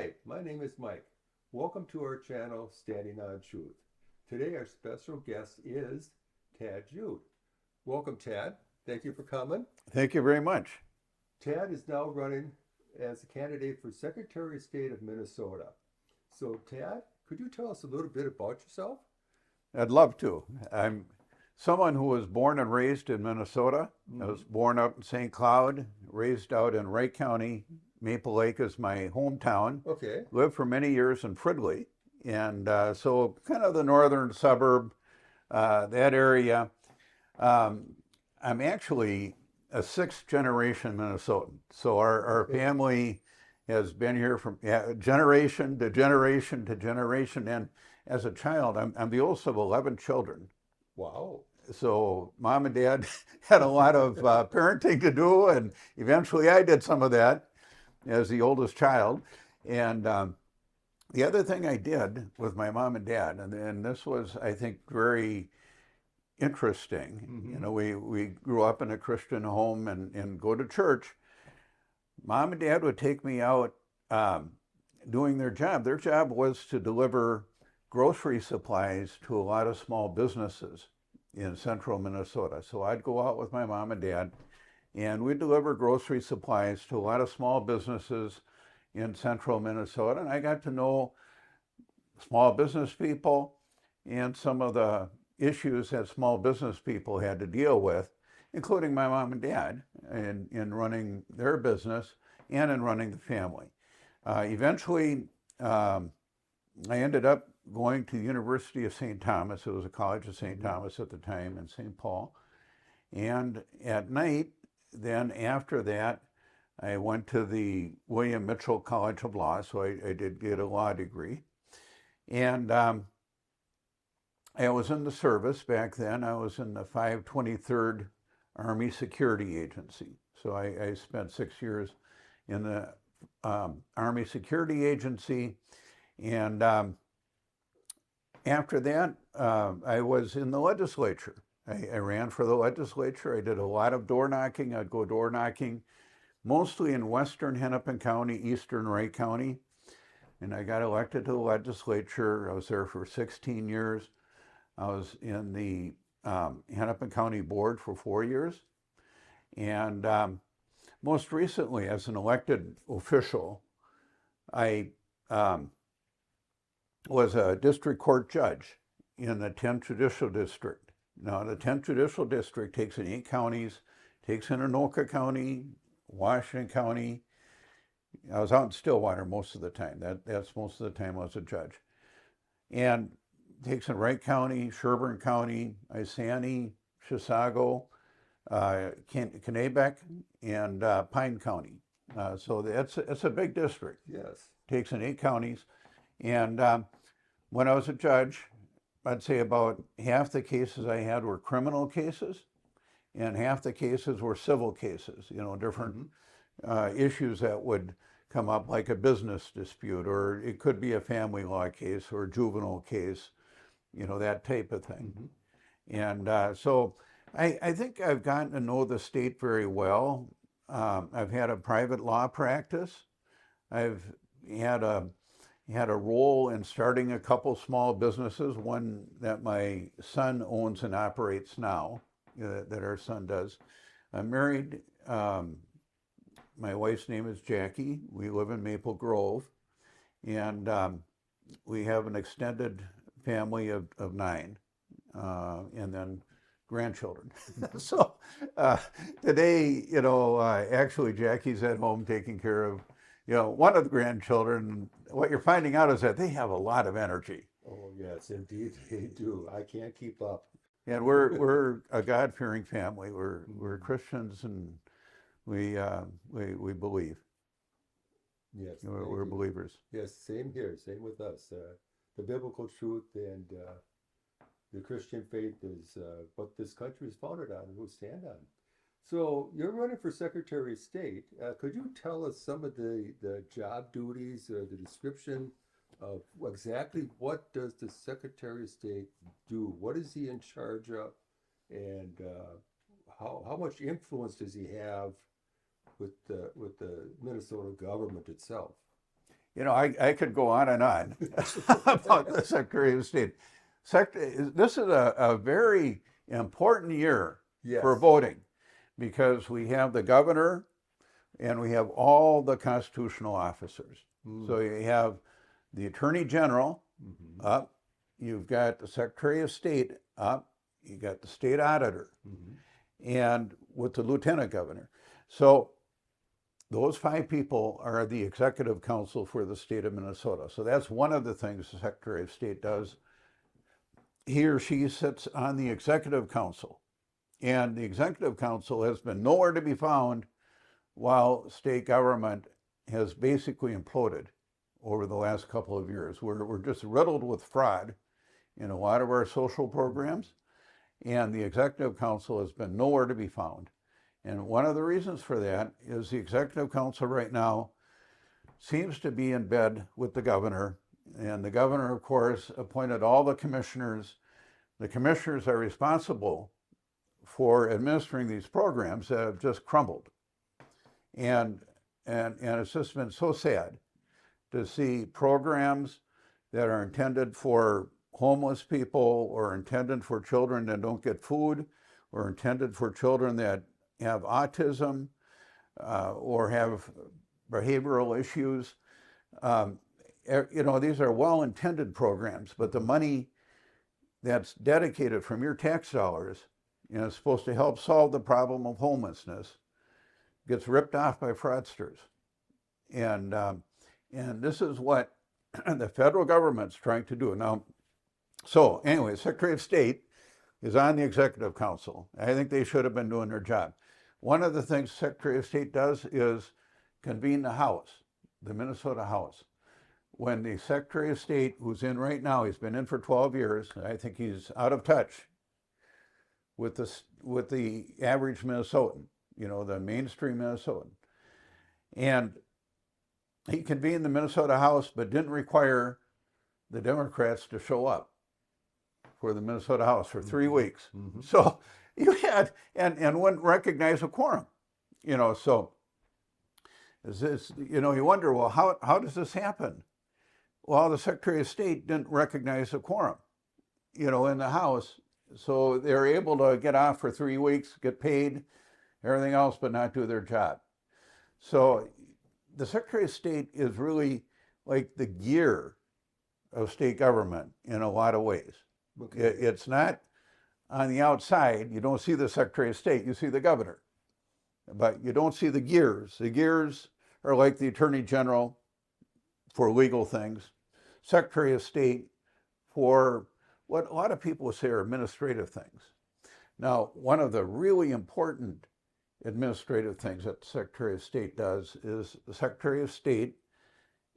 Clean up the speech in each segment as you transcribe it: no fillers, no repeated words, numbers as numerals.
Hi, my name is Mike. Welcome to our channel, Standing on Truth. Today our special guest is Tad Jude. Welcome, Tad. Thank you for coming. Thank you very much. Tad is now running as a candidate for Secretary of State of Minnesota. So, Tad, could you tell us a little bit about yourself? I'd love to. I'm someone who was born and raised in Minnesota. I Mm-hmm. was born up in St. Cloud, raised out in Wright County. Maple Lake is my hometown. Okay. Lived for many years in Fridley, and so kind of the northern suburb, that area. Um, I'm actually a sixth generation Minnesotan. So our Okay. family has been here from generation to generation to generation. And as a child, I'm the oldest of 11 children. Wow. So mom and dad had a lot of parenting to do, and eventually I did some of that as the oldest child. And the other thing I did with my mom and dad, and this was, I think, very interesting. Mm-hmm. You know, we grew up in a Christian home and go to church. Mom and dad would take me out doing their job. Their job was to deliver grocery supplies to a lot of small businesses in central Minnesota. So I'd go out with my mom and dad and we'd deliver grocery supplies to a lot of small businesses in central Minnesota. And I got to know small business people and some of the issues that small business people had to deal with, including my mom and dad in running their business and in running the family. Eventually, I ended up going to the University of St. Thomas. It was a college of St. Mm-hmm. Thomas at the time in St. Paul. And at night, then after that, I went to the William Mitchell College of Law, so I did get a law degree. And I was in the service back then. I was in the 523rd Army Security Agency. So I spent 6 years in the Army Security Agency. And after that, I was in the legislature. I ran for the legislature. I did a lot of door knocking. I'd go door knocking, mostly in western Hennepin County, eastern Wright County. And I got elected to the legislature. I was there for 16 years. I was in the Hennepin County Board for 4 years. And most recently, as an elected official, I was a district court judge in the 10th Judicial District. Now, the 10th Judicial District takes in 8 counties, takes in Anoka County, Washington County. I was out in Stillwater most of the time. That's most of the time I was a judge. And takes in Wright County, Sherburne County, Isani, Chisago, Kennebec, and Pine County. So it's a big district. Yes. Takes in 8 counties. And when I was a judge, I'd say about half the cases I had were criminal cases, and half the cases were civil cases, different issues that would come up, like a business dispute, or it could be a family law case or a juvenile case, that type of thing. Mm-hmm. And so I think I've gotten to know the state very well. I've had a private law practice. I've had a role in starting a couple small businesses, one that my son owns and operates now, that our son does. I'm married. My wife's name is Jackie. We live in Maple Grove, and we have an extended family of 9, and then grandchildren. So today, actually Jackie's at home taking care of, one of the grandchildren. What you're finding out is that they have a lot of energy. Oh, yes, indeed they do. I can't keep up. And we're a God-fearing family. We're Mhm. Christians, and we believe. Yes, thank We're you. believers. Yes, same here, same with us. The biblical truth and the Christian faith is what this country is founded on and we stand on. So you're running for Secretary of State. Could you tell us some of the job duties or the description of exactly what does the Secretary of State do? What is he in charge of? And how much influence does he have with the Minnesota government itself? I could go on and on about the Secretary of State. This is a very important year Yes. for voting because we have the governor and we have all the constitutional officers. So you have the Attorney General up, you've got the Secretary of State up, you got the state auditor, and with the lieutenant governor. So those 5 people are the executive council for the state of Minnesota. So that's one of the things the Secretary of State does. He or she sits on the executive council, and the executive council has been nowhere to be found while state government has basically imploded over the last couple of years. We're just riddled with fraud in a lot of our social programs, and the executive council has been nowhere to be found. And one of the reasons for that is the executive council right now seems to be in bed with the governor. And the governor, of course, appointed all the commissioners. The commissioners are responsible for administering these programs that have just crumbled. And it's just been so sad to see programs that are intended for homeless people or intended for children that don't get food or intended for children that have autism or have behavioral issues. These are well-intended programs, but the money that's dedicated from your tax dollars, is supposed to help solve the problem of homelessness, gets ripped off by fraudsters. And this is what the federal government's trying to do. Now, so anyway, Secretary of State is on the executive council. I think they should have been doing their job. One of the things Secretary of State does is convene the House, the Minnesota House. When the Secretary of State, who's in right now, he's been in for 12 years, I think he's out of touch with the average Minnesotan, the mainstream Minnesotan. And he convened the Minnesota House, but didn't require the Democrats to show up for the Minnesota House for 3 weeks. So you had, and wouldn't recognize a quorum, so is this, you wonder, well, how does this happen? Well, the Secretary of State didn't recognize a quorum, in the House. So they're able to get off for 3 weeks, get paid, everything else, but not do their job. So the Secretary of State is really like the gear of state government in a lot of ways. Okay. It's not on the outside. You don't see the Secretary of State, you see the governor. But you don't see the gears. The gears are like the Attorney General for legal things, Secretary of State for what a lot of people would say are administrative things. Now, one of the really important administrative things that the Secretary of State does is the Secretary of State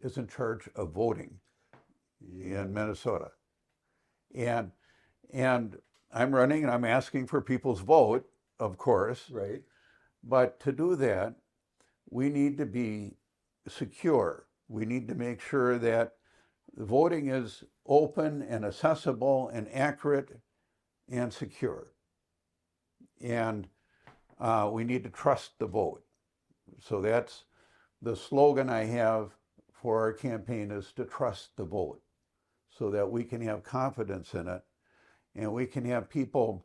is in charge of voting in Minnesota. And I'm running and I'm asking for people's vote, of course. Right. But to do that, we need to be secure. We need to make sure that the voting is open and accessible and accurate and secure. And we need to trust the vote. So that's the slogan I have for our campaign, is to trust the vote, so that we can have confidence in it and we can have people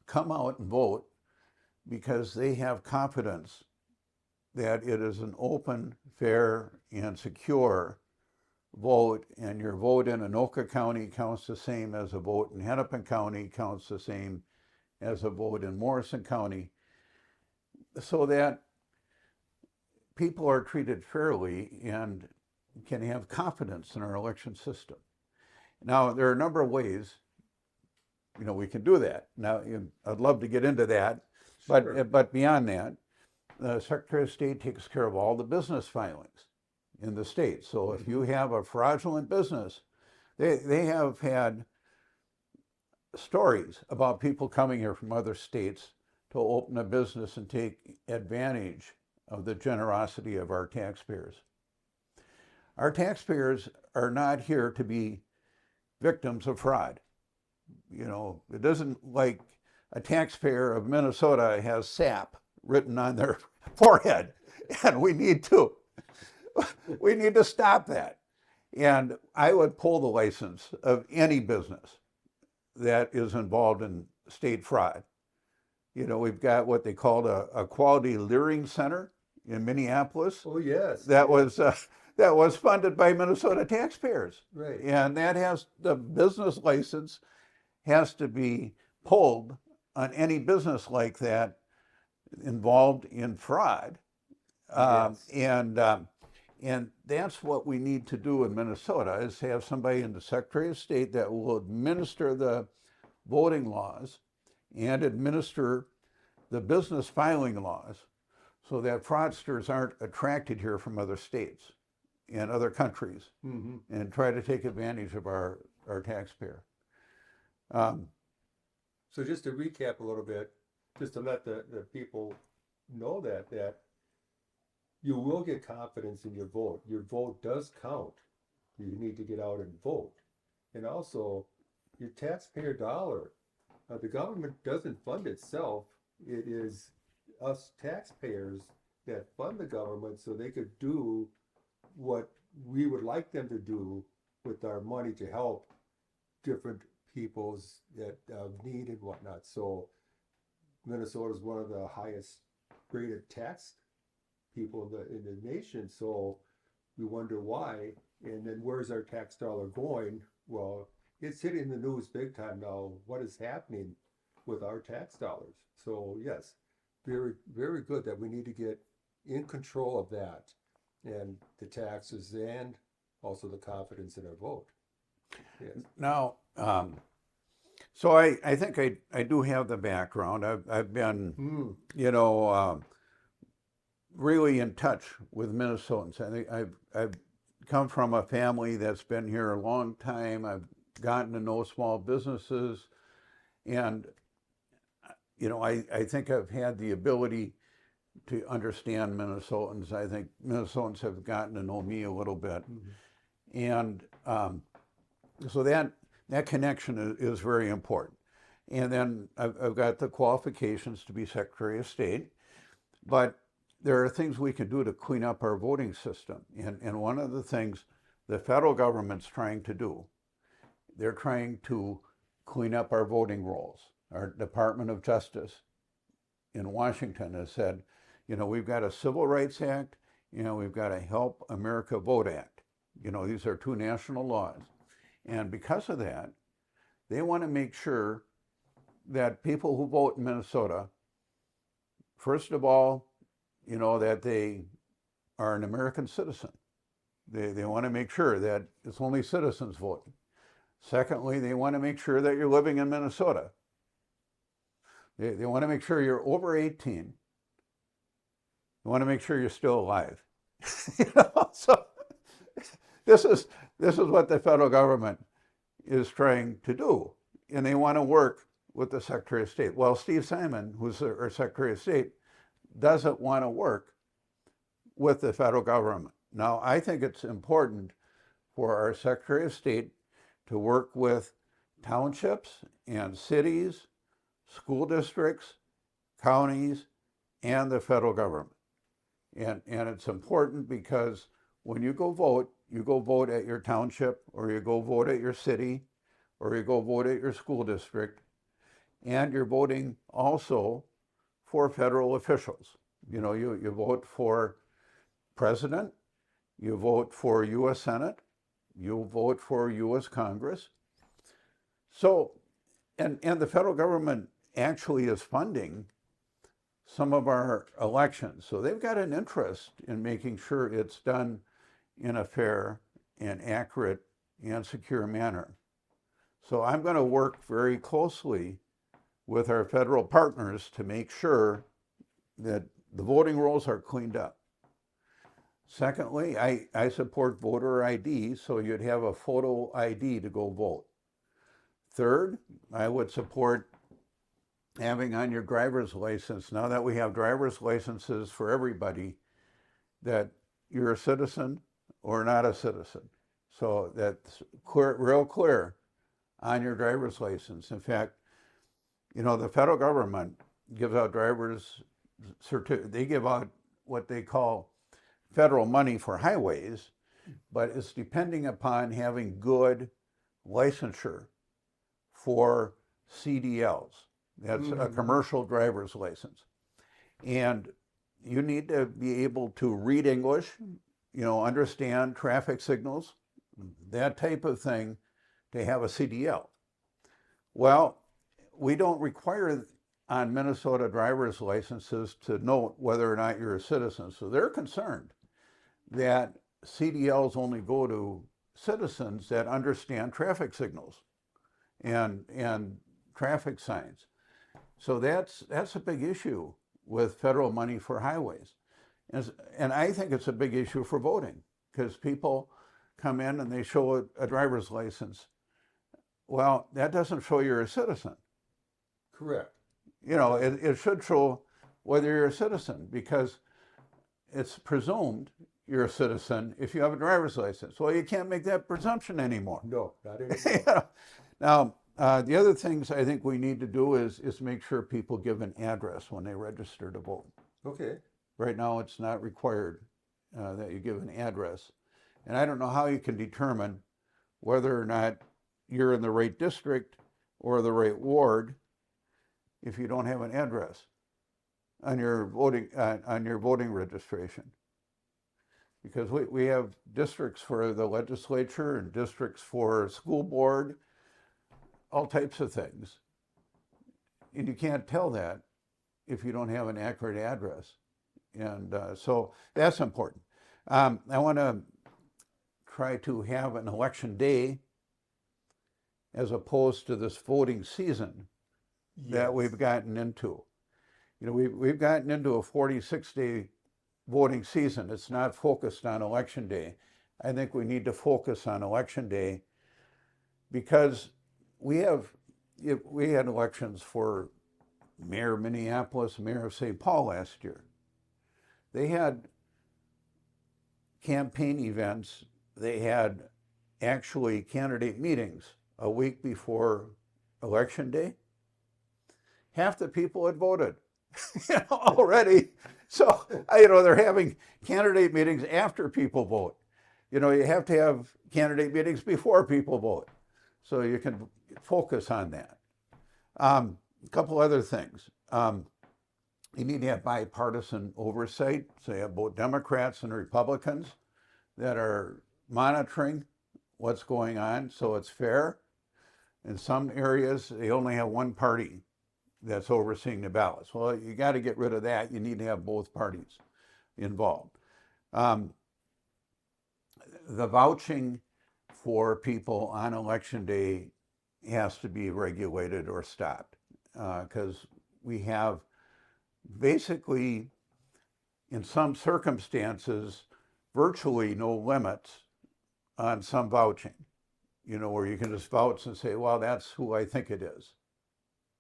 come out and vote because they have confidence that it is an open, fair, and secure vote, and your vote in Anoka County counts the same as a vote in Hennepin County, counts the same as a vote in Morrison County, so that people are treated fairly and can have confidence in our election system. Now, there are a number of ways, we can do that. Now, I'd love to get into that, sure. But beyond that, the Secretary of State takes care of all the business filings in the state. So if you have a fraudulent business, they have had stories about people coming here from other states to open a business and take advantage of the generosity of our taxpayers. Our taxpayers are not here to be victims of fraud. It doesn't like a taxpayer of Minnesota has SAP written on their forehead, and we need to We need to stop that. And I would pull the license of any business that is involved in state fraud. You know, we've got what they called a quality leering center in Minneapolis. Oh, yes. That was funded by Minnesota taxpayers. Right. And that has, the business license has to be pulled on any business like that involved in fraud. Yes. And that's what we need to do in Minnesota, is have somebody in the Secretary of State that will administer the voting laws and administer the business filing laws, so that fraudsters aren't attracted here from other states and other countries Mm-hmm. and try to take advantage of our taxpayer. So just to recap a little bit, just to let the people know that you will get confidence in your vote. Your vote does count. You need to get out and vote. And also, your taxpayer dollar, the government doesn't fund itself. It is us taxpayers that fund the government so they could do what we would like them to do with our money to help different peoples that need and whatnot. So Minnesota is one of the highest rated tax people in the nation. So we wonder why. And then where's our tax dollar going? Well, it's hitting the news big time now. What is happening with our tax dollars? So yes, very, very good that we need to get in control of that, and the taxes, and also the confidence in our vote. Yes. Now, so I think I do have the background. I've been, you know, really in touch with Minnesotans. I think I've come from a family that's been here a long time. I've gotten to know small businesses, and you know, I think I've had the ability to understand Minnesotans. I think Minnesotans have gotten to know me a little bit. Mm-hmm. And so that connection is very important. And then I've got the qualifications to be Secretary of State, but there are things we can do to clean up our voting system. And one of the things the federal government's trying to do, they're trying to clean up our voting rolls. Our Department of Justice in Washington has said, you know, we've got a Civil Rights Act, you know, we've got a Help America Vote Act. You know, these are two national laws. And because of that, they want to make sure that people who vote in Minnesota, first of all, you know, that they are an American citizen. They want to make sure that it's only citizens voting. Secondly, they want to make sure that you're living in Minnesota. They want to make sure you're over 18. They want to make sure you're still alive. You know? So this is what the federal government is trying to do. And they want to work with the Secretary of State. Well, Steve Simon, who's our Secretary of State, doesn't want to work with the federal government. Now, I think it's important for our Secretary of State to work with townships and cities, school districts, counties, and the federal government. And it's important because when you go vote at your township, or you go vote at your city, or you go vote at your school district, and you're voting also for federal officials. You know, you vote for president, you vote for U.S. Senate, you vote for U.S. Congress. So, and the federal government actually is funding some of our elections. So they've got an interest in making sure it's done in a fair and accurate and secure manner. So I'm going to work very closely with our federal partners to make sure that the voting rolls are cleaned up. Secondly, I support voter ID, so you'd have a photo ID to go vote. Third, I would support having on your driver's license, now that we have driver's licenses for everybody, that you're a citizen or not a citizen. So that's clear, real clear on your driver's license. In fact, you know, the federal government gives out driver's certificates. They give out what they call federal money for highways, but it's depending upon having good licensure for CDLs. That's a commercial driver's license. And you need to be able to read English, understand traffic signals, that type of thing to have a CDL. Well, we don't require on Minnesota driver's licenses to note whether or not you're a citizen. So they're concerned that CDLs only go to citizens that understand traffic signals and traffic signs. So that's a big issue with federal money for highways. And I think it's a big issue for voting, because people come in and they show a driver's license. Well, that doesn't show you're a citizen. Correct. It should show whether you're a citizen, because it's presumed you're a citizen if you have a driver's license. Well, you can't make that presumption anymore. No, not anymore. Now, the other things I think we need to do is make sure people give an address when they register to vote. Okay. Right now, it's not required that you give an address. And I don't know how you can determine whether or not you're in the right district or the right ward if you don't have an address on your voting registration. Because we have districts for the legislature and districts for school board, all types of things. And you can't tell that if you don't have an accurate address. And so that's important. I want to try to have an election day as opposed to this voting season that we've gotten into. We've gotten into a 46-day voting season. It's not focused on election day. I think we need to focus on election day, because we had elections for mayor of Minneapolis, mayor of St. Paul last year. They had campaign events. They had actually candidate meetings a week before election day. Half the people had voted already. So, they're having candidate meetings after people vote. You have to have candidate meetings before people vote, so you can focus on that. A couple other things. You need to have bipartisan oversight. So you have both Democrats and Republicans that are monitoring what's going on, so it's fair. In some areas, they only have one party that's overseeing the ballots. Well, you got to get rid of that. You need to have both parties involved. The vouching for people on election day has to be regulated or stopped, because we have basically, in some circumstances, virtually no limits on some vouching, where you can just vouch and say, well, that's who I think it is.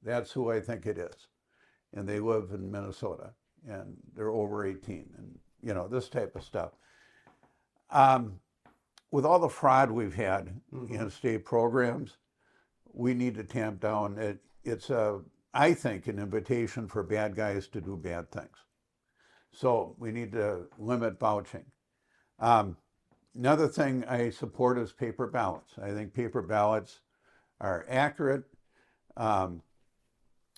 That's who I think it is. And they live in Minnesota and they're over 18 and, this type of stuff. With all the fraud we've had in state programs, we need to tamp down. It's I think, an invitation for bad guys to do bad things. So we need to limit vouching. Another thing I support is paper ballots. I think paper ballots are accurate.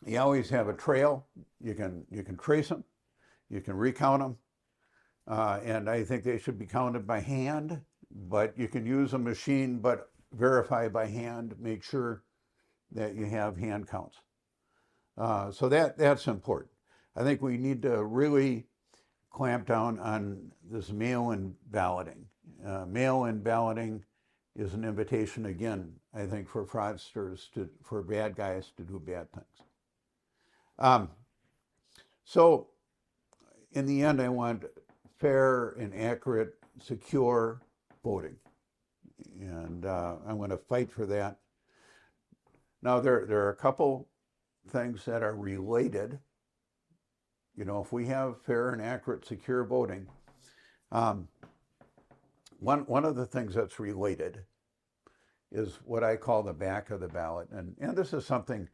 You always have a trail. You can trace them. You can recount them. And I think they should be counted by hand, but you can use a machine, but verify by hand, make sure that you have hand counts. So that's important. I think we need to really clamp down on this mail-in balloting. Mail-in balloting is an invitation, again, I think, for fraudsters, for bad guys to do bad things. So in the end, I want fair and accurate, secure voting. And I'm going to fight for that. Now, there are a couple things that are related. If we have fair and accurate, secure voting, one of the things that's related is what I call the back of the ballot. And this is something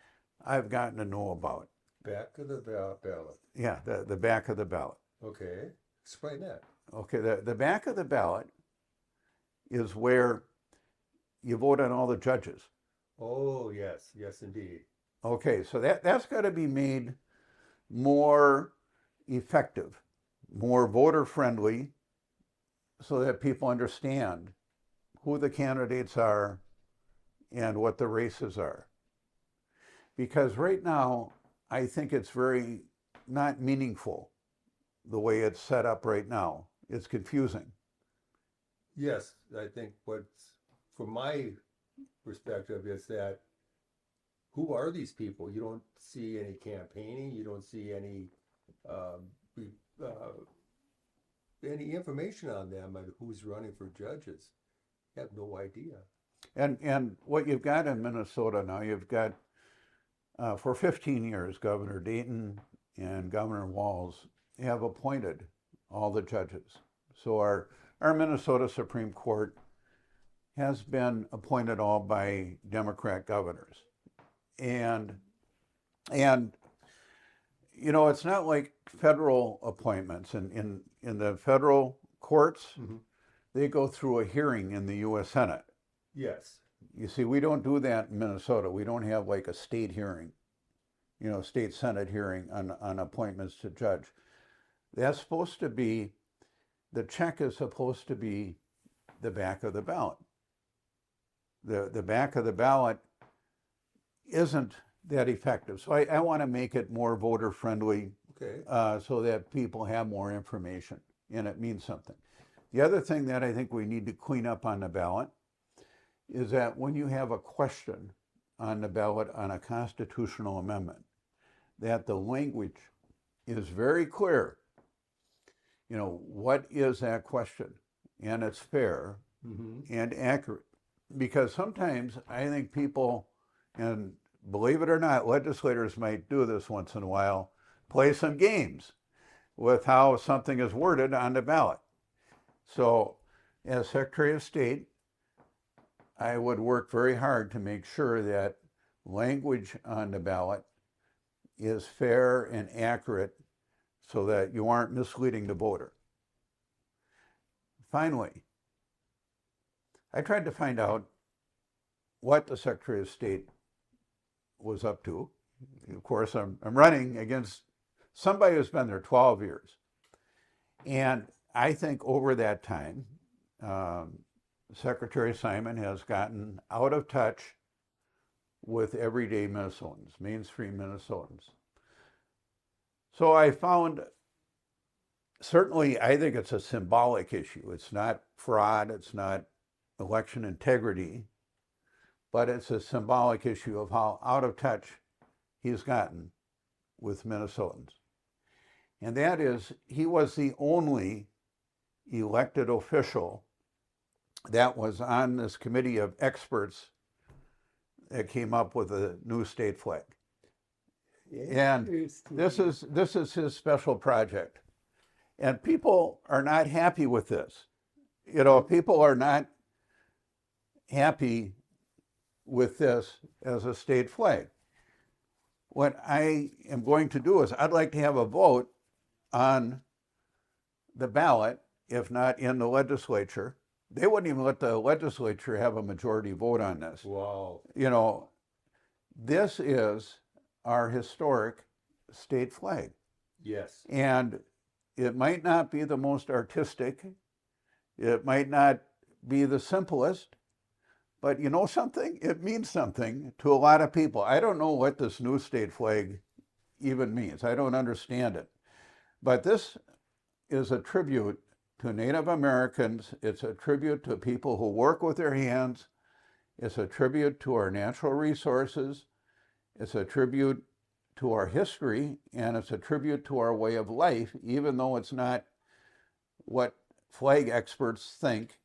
I've gotten to know about. Back of the ballot. Yeah, the back of the ballot. Okay. Explain that. Okay, the back of the ballot is where you vote on all the judges. Oh, yes, yes, indeed. Okay, so that's got to be made more effective, more voter friendly, so that people understand who the candidates are and what the races are. Because right now, I think it's very not meaningful the way it's set up right now. It's confusing. Yes, I think what's, from my perspective, is that who are these people? You don't see any campaigning. You don't see um, any information on them and who's running for judges. You have no idea. And what you've got in Minnesota now, you've got for 15 years, Governor Dayton and Governor Walz have appointed all the judges. So our Minnesota Supreme Court has been appointed all by Democrat governors. And you know, it's not like federal appointments. In the federal courts, Mm-hmm. they go through a hearing in the U.S. Senate. Yes. You see, we don't do that in Minnesota. We don't have like a state hearing, you know, state Senate hearing on appointments to judge. That's supposed to be, the check is supposed to be the back of the ballot. The back of the ballot isn't that effective. So I want to make it more voter friendly Okay. so that people have more information and it means something. The other thing that I think we need to clean up on the ballot is that when you have a question on the ballot on a constitutional amendment, that the language is very clear. You know, what is that question? And it's fair Mm-hmm. and accurate. Because sometimes I think people, and believe it or not, legislators might do this once in a while, play some games with how something is worded on the ballot. So as Secretary of State, I would work very hard to make sure that language on the ballot is fair and accurate so that you aren't misleading the voter. Finally, I tried to find out what the Secretary of State was up to. Of course, I'm running against somebody who's been there 12 years. And I think over that time, Secretary Simon has gotten out of touch with everyday Minnesotans, mainstream Minnesotans. So I found, certainly I think it's a symbolic issue. It's not fraud, it's not election integrity, but it's a symbolic issue of how out of touch he's gotten with Minnesotans. And that is, he was the only elected official that was on this committee of experts that came up with a new state flag. And this is his special project. And people are not happy with this. You know, people are not happy with this as a state flag. What I am going to do is I'd like to have a vote on the ballot, if not in the legislature. They wouldn't even let the legislature have a majority vote on this. Wow. You know, this is our historic state flag. Yes. And it might not be the most artistic, it might not be the simplest, but you know something? It means something to a lot of people. I don't know what this new state flag even means. I don't understand it. But this is a tribute to Native Americans. It's a tribute to people who work with their hands. It's a tribute to our natural resources. It's a tribute to our history, and it's a tribute to our way of life, even though it's not what flag experts think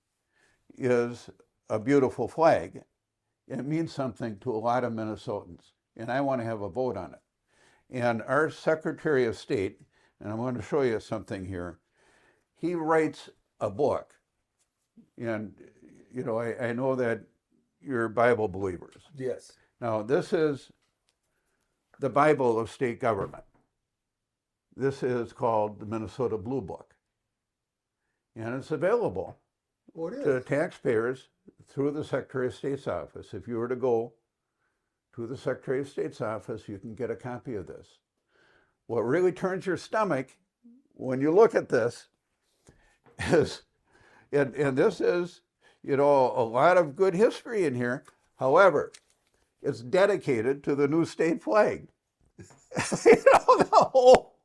is a beautiful flag. It means something to a lot of Minnesotans, and I want to have a vote on it. And our Secretary of State, and I'm going to show you something here, he writes a book. And, you know, I know that you're Bible believers. Yes. Now, this is the Bible of state government. This is called the Minnesota Blue Book. and it's available Oh, it to is. taxpayers through the Secretary of State's office. If you were to go to the Secretary of State's office, you can get a copy of this. What really turns your stomach when you look at this is, and this is, a lot of good history in here. However, it's dedicated to the new state flag. The whole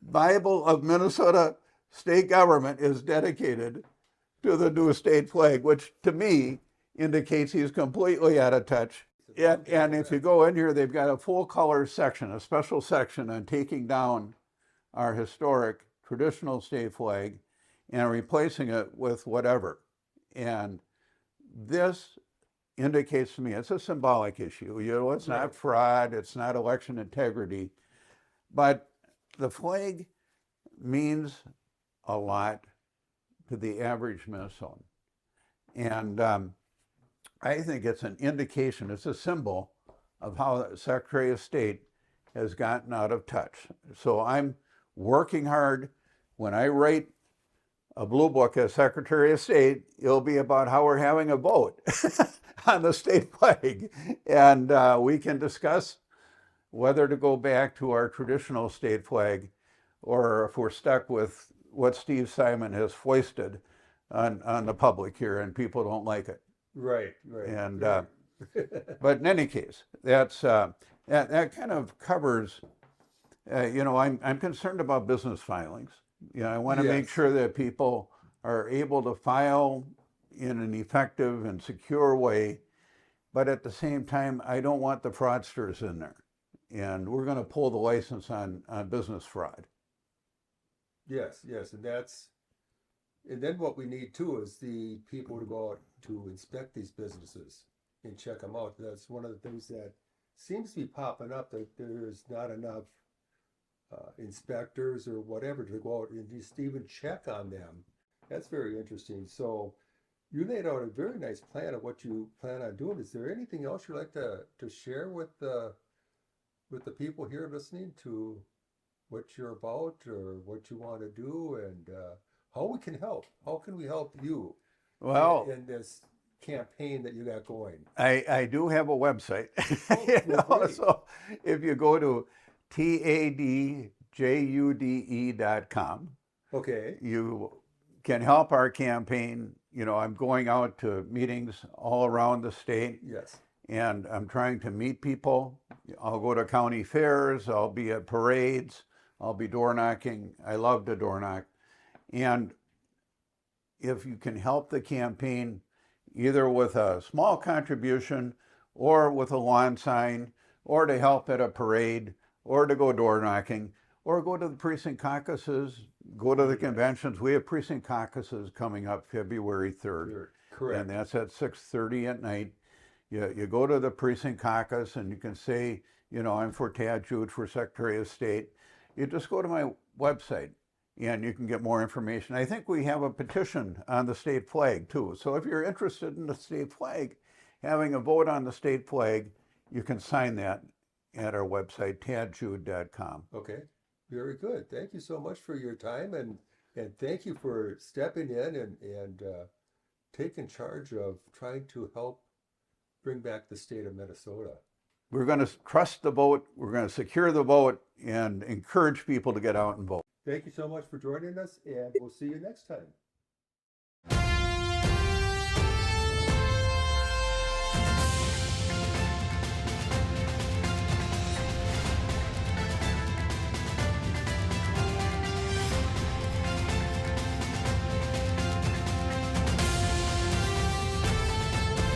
Bible of Minnesota state government is dedicated to the new state flag, which to me indicates he's completely out of touch. And if you go in here, they've got a full color section, a special section on taking down our historic traditional state flag and replacing it with whatever. And this indicates to me it's a symbolic issue. It's not fraud, it's not election integrity, but the flag means a lot to the average Minnesotan. And I think it's an indication, it's a symbol of how the Secretary of State has gotten out of touch. So I'm working hard. When I write a blue book as Secretary of State, it'll be about how we're having a vote on the state flag. And we can discuss whether to go back to our traditional state flag or if we're stuck with what Steve Simon has foisted on the public here and people don't like it. Right. And but in any case, that's that kind of covers. I'm concerned about business filings. I want to make sure that people are able to file in an effective and secure way, but at the same time, I don't want the fraudsters in there. And we're going to pull the license on business fraud. Yes, and then what we need too is the people to go out to inspect these businesses and check them out. That's one of the things that seems to be popping up, that there's not enough inspectors or whatever to go out and just even check on them. That's very interesting. So you laid out a very nice plan of what you plan on doing. Is there anything else you'd like to share with the people here listening to what you're about or what you want to do, and how we can help? How can we help you in this campaign that you got going? I do have a website. So if you go to tadjude.com, okay, you can help our campaign. I'm going out to meetings all around the state. Yes. And I'm trying to meet people. I'll go to county fairs, I'll be at parades, I'll be door knocking. I love to door knock. And if you can help the campaign, either with a small contribution or with a lawn sign, or to help at a parade, or to go door knocking, or go to the precinct caucuses, go to the conventions. We have precinct caucuses coming up February 3rd. Correct. And that's at 6:30 at night. You go to the precinct caucus and you can say, I'm for Tad Jude for Secretary of State. You just go to my website and you can get more information. I think we have a petition on the state flag too. So if you're interested in the state flag, having a vote on the state flag, you can sign that at our website, tadjude.com. Okay, very good. Thank you so much for your time, and thank you for stepping in and taking charge of trying to help bring back the state of Minnesota. We're going to trust the vote, we're going to secure the vote, and encourage people to get out and vote. Thank you so much for joining us, and we'll see you next time.